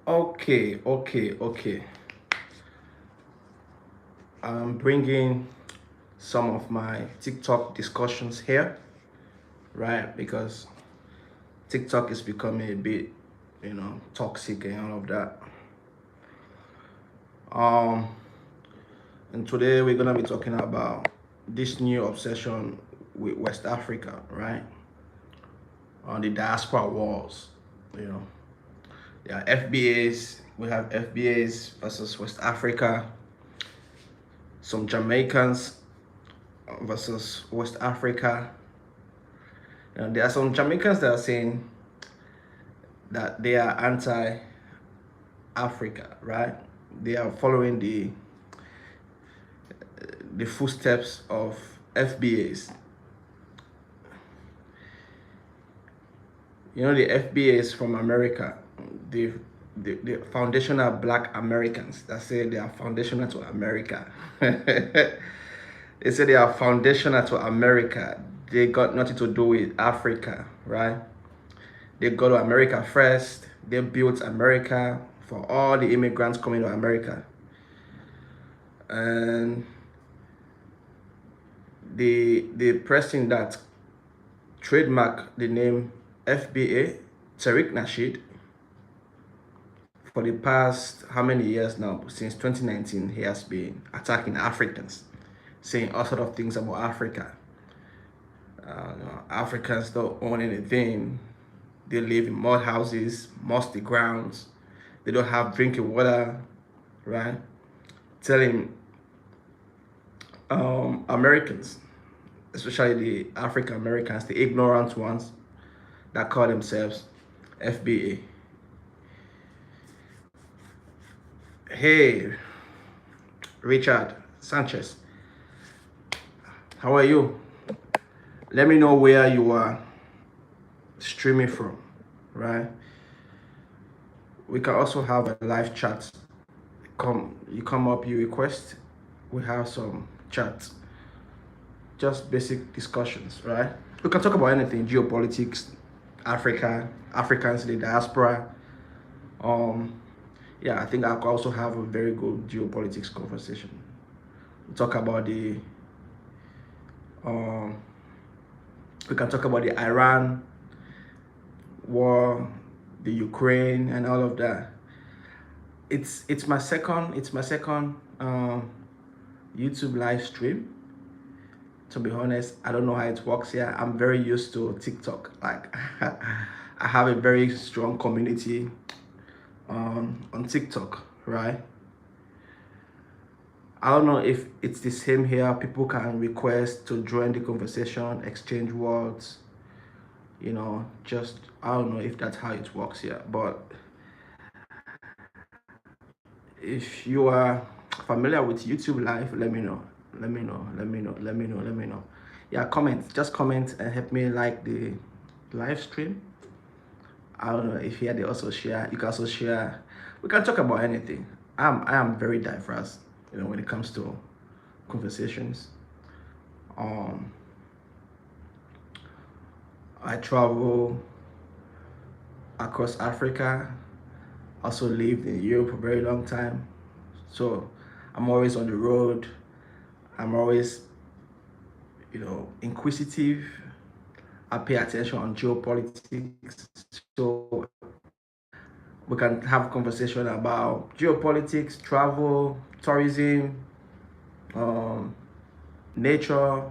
Okay. I'm bringing some of my TikTok discussions here, right? Because TikTok is becoming a bit, toxic and all of that. Um, and today we're gonna be talking about this new obsession with West Africa, right? On the diaspora wars, you know. There are FBAs. We have FBAs versus West Africa. Some Jamaicans versus West Africa. There are some Jamaicans that are saying that they are anti-Africa, right? They are following the footsteps of FBAs. The FBAs from America, the foundational Black Americans that say they are foundational to America. They say they are foundational to America. They got nothing to do with Africa, right? They go to America first. They built America for all the immigrants coming to America. And the person that trademarked the name FBA, Tariq Nasheed, for the past how many years now? Since 2019, he has been attacking Africans, saying all sort of things about Africa. Africans don't own anything. They live in mud houses, musty grounds. They don't have drinking water, right? Telling Americans, especially the African Americans, the ignorant ones that call themselves FBA. Hey, Richard Sanchez, how are you? Let me know where you are streaming from, right? We can also have a live chat. You come up, you request, we have some chats, just basic discussions, right? We can talk about anything, geopolitics, Africans in the diaspora. Yeah, I think I could also have a very good geopolitics conversation. Talk about we can talk about the Iran war, the Ukraine, and all of that. It's my second YouTube live stream. To be honest, I don't know how it works here. I'm very used to TikTok. Like I have a very strong community on TikTok, right? I don't know if it's the same here. People can request to join the conversation, exchange words, just I don't know if that's how it works here. But if you are familiar with YouTube Live, let me know. Yeah, just comment and help me like the live stream. I don't know if here they also share. You can also share. We can talk about anything. I am very diverse, when it comes to conversations. I travel across Africa. Also lived in Europe for a very long time. So I'm always on the road. I'm always, inquisitive. I pay attention on geopolitics. So we can have a conversation about geopolitics, travel, tourism, nature,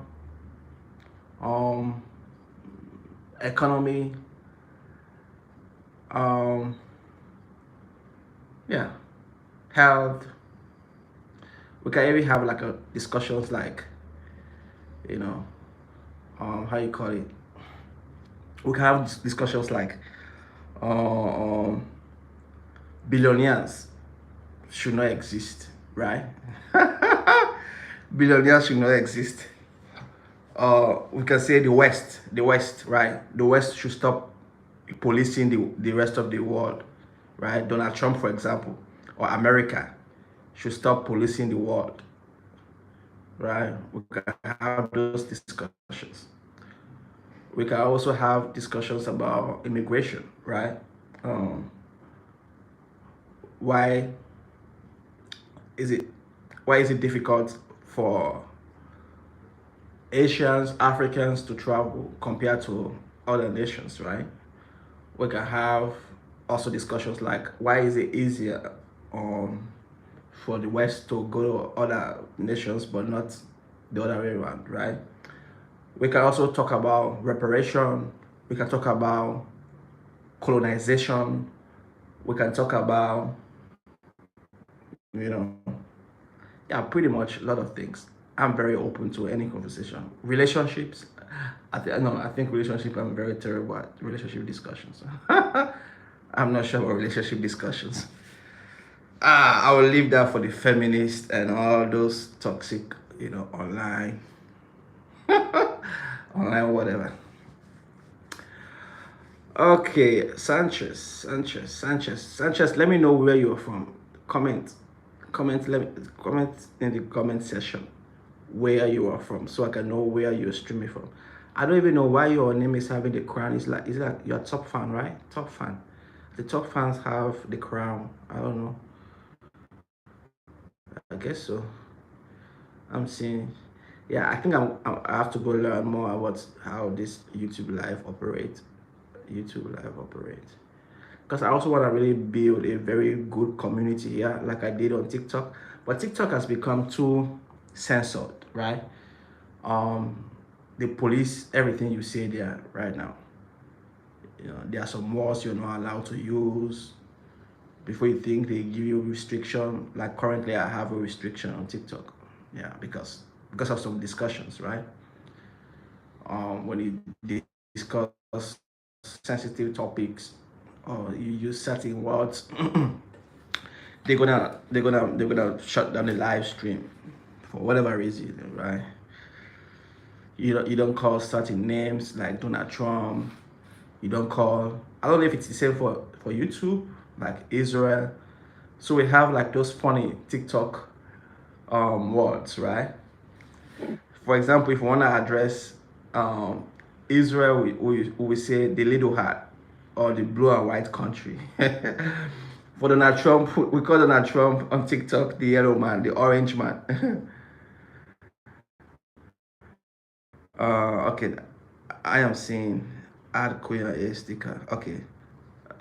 economy, yeah, health. We can even have like a discussions like, how you call it. We can have discussions like, billionaires should not exist, right? Billionaires should not exist. We can say the West, right? The West should stop policing the rest of the world, right? Donald Trump, for example, or America should stop policing the world, right? We can have those discussions. We can also have discussions about immigration, right? Um, why is it why is it difficult for Asians, Africans to travel compared to other nations, right? We can have also discussions like why is it easier for the West to go to other nations but not the other way around, right? We can also talk about reparation. We can talk about colonization. We can talk about, you know, yeah, pretty much a lot of things. I'm very open to any conversation. Relationships, I think relationship. I'm very terrible at relationship discussions. I'm not sure about relationship discussions. I will leave that for the feminists and all those toxic, online, online whatever. Okay, Sanchez. Let me know where you're from. Comment, comment in the comment section where you are from, so I can know where you're streaming from. I don't even know why your name is having the crown. Is that your top fan, right? Top fan. The top fans have the crown. I don't know. I guess so. I'm seeing. Yeah, I think I have to go learn more about how this YouTube live operates. YouTube live operates. Because I also want to really build a very good community here, like I did on TikTok. But TikTok has become too censored, right? They police everything you say there right now. There are some words you're not allowed to use. Before you think they give you restriction, like currently I have a restriction on TikTok. Yeah, because of some discussions, right? When you discuss sensitive topics or you use certain words, they're gonna shut down the live stream for whatever reason, right? You don't call certain names like Donald Trump. You don't call. I don't know if it's the same for YouTube, like Israel. So we have like those funny TikTok words, right? For example, if we want to address um, Israel, we say the little hat or the blue and white country. For Donald Trump, we call Donald Trump on TikTok the yellow man, the orange man. Okay, I am seeing add queer a sticker. Okay,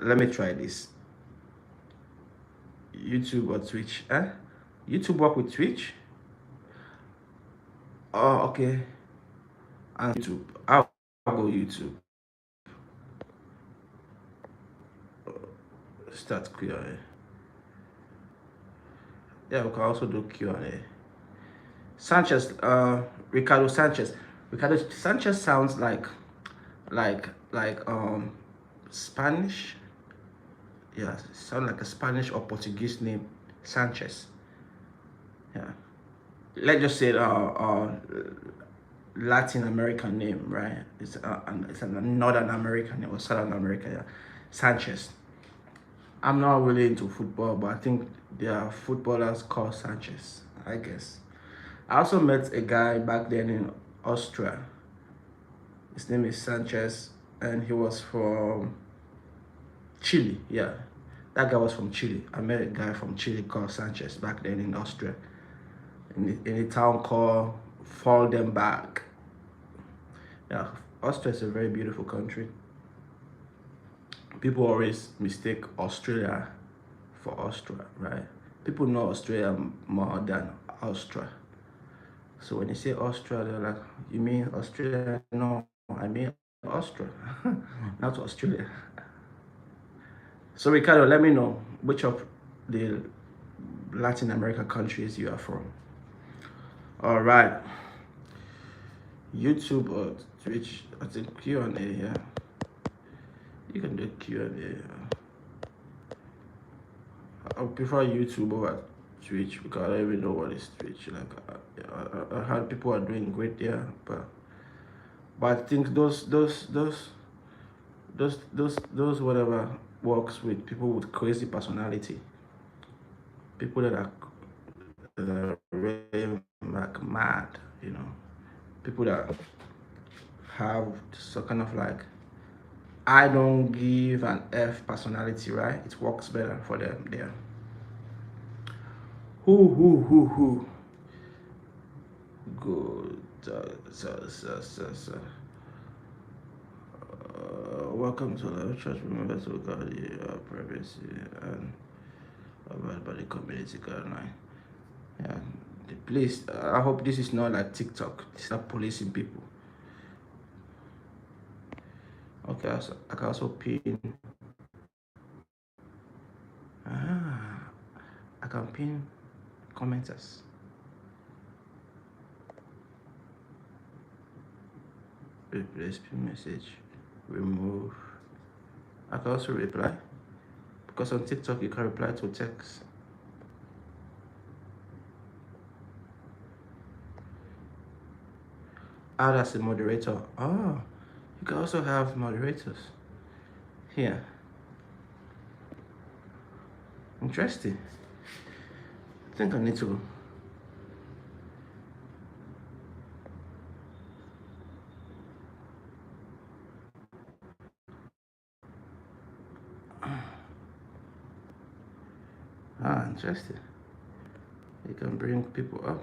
let me try this. YouTube or Twitch? YouTube work with Twitch? Oh, okay. And YouTube. I'll go YouTube. Start Q&A. Yeah, we can also do Q&A. Sanchez, Ricardo Sanchez. Ricardo Sanchez sounds like Spanish. Yeah, sound like a Spanish or Portuguese name, Sanchez. Yeah. Let's just say Latin American name, right? It's a Northern American name or Southern American. Yeah. Sanchez. I'm not really into football, but I think there are footballers called Sanchez, I guess. I also met a guy back then in Austria. His name is Sanchez, and he was from Chile. Yeah, that guy was from Chile. I met a guy from Chile called Sanchez back then in Austria, in a town called Faldenberg. Yeah, Austria is a very beautiful country. People always mistake Australia for Austria, right? People know Australia more than Austria. So when you say Austria, they're like, you mean Australia? No, I mean Austria, not Australia. So Ricardo, let me know which of the Latin America countries you are from. All right. YouTube or Twitch, I think Q&A, yeah. You can do Q&A. I prefer YouTube over Twitch because I don't even know what is Twitch. Like, I heard people are doing great there, but I think those whatever works with people with crazy personality, people that are really like mad, you know. People that have so kind of like I don't give an F personality, right? It works better for them there. Who. Good. Welcome to the church. Remember to guard your privacy and abide by the community guideline. Yeah. Please, I hope this is not like TikTok. It's not policing people. Okay, so I can also pin. Ah, I can pin commenters. Replace pin message. Remove. I can also reply because on TikTok you can reply to text. Add as a moderator. Oh, you can also have moderators here. Interesting. I think I need to. Interesting. You can bring people up.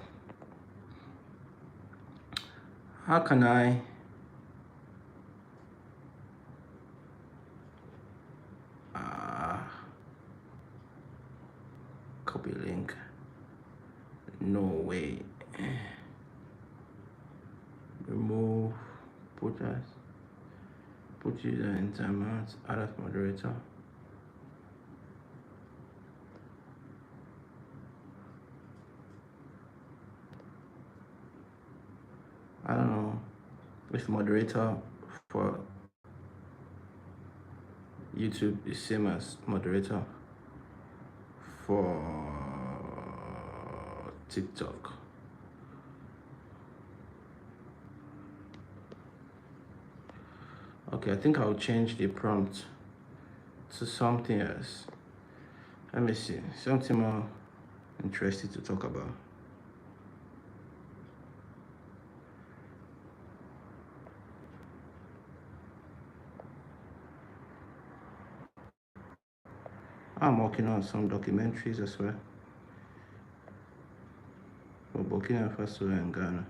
How can I? Copy link. No way. Remove. Put as. Put user in timeout. Add as moderator. I don't know if moderator for YouTube is same as moderator for TikTok. Okay, I think I'll change the prompt to something else. Let me see, something more interesting to talk about. I'm working on some documentaries as well for Burkina Faso and Ghana.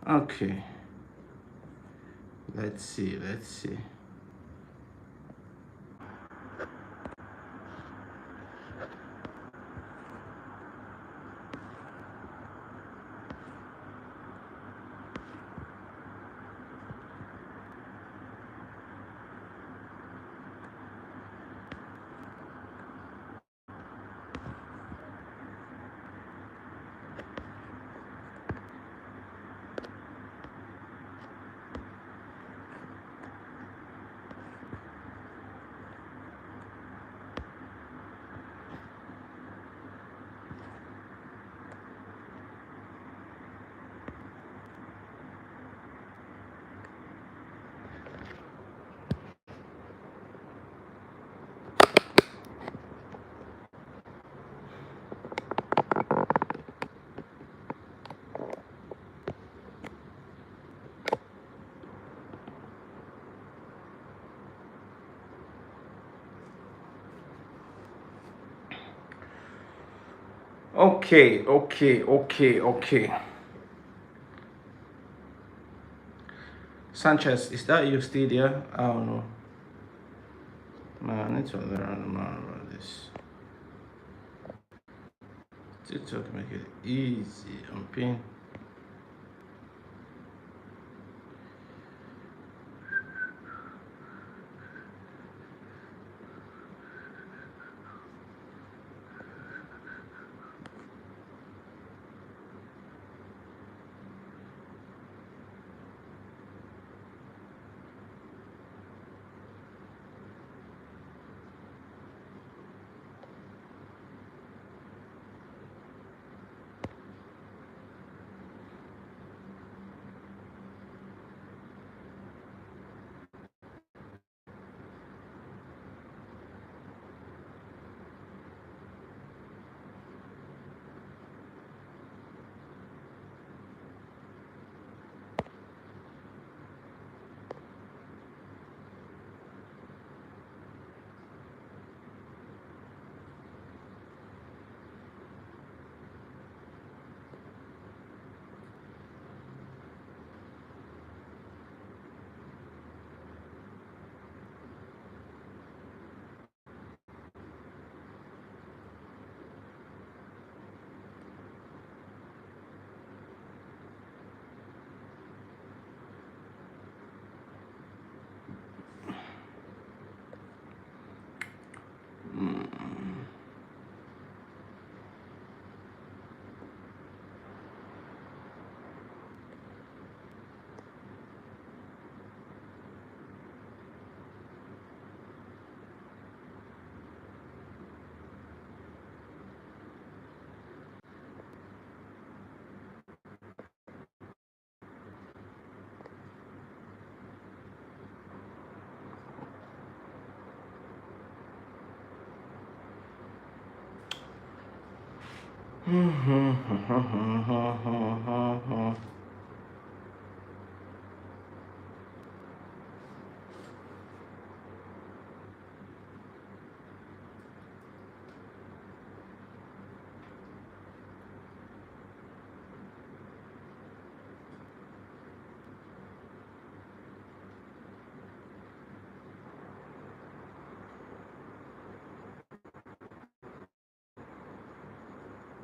Okay, let's see. Okay. Sanchez, is that you still there? I don't know. Man, I need to learn more about this. TikTok make it easy on pin.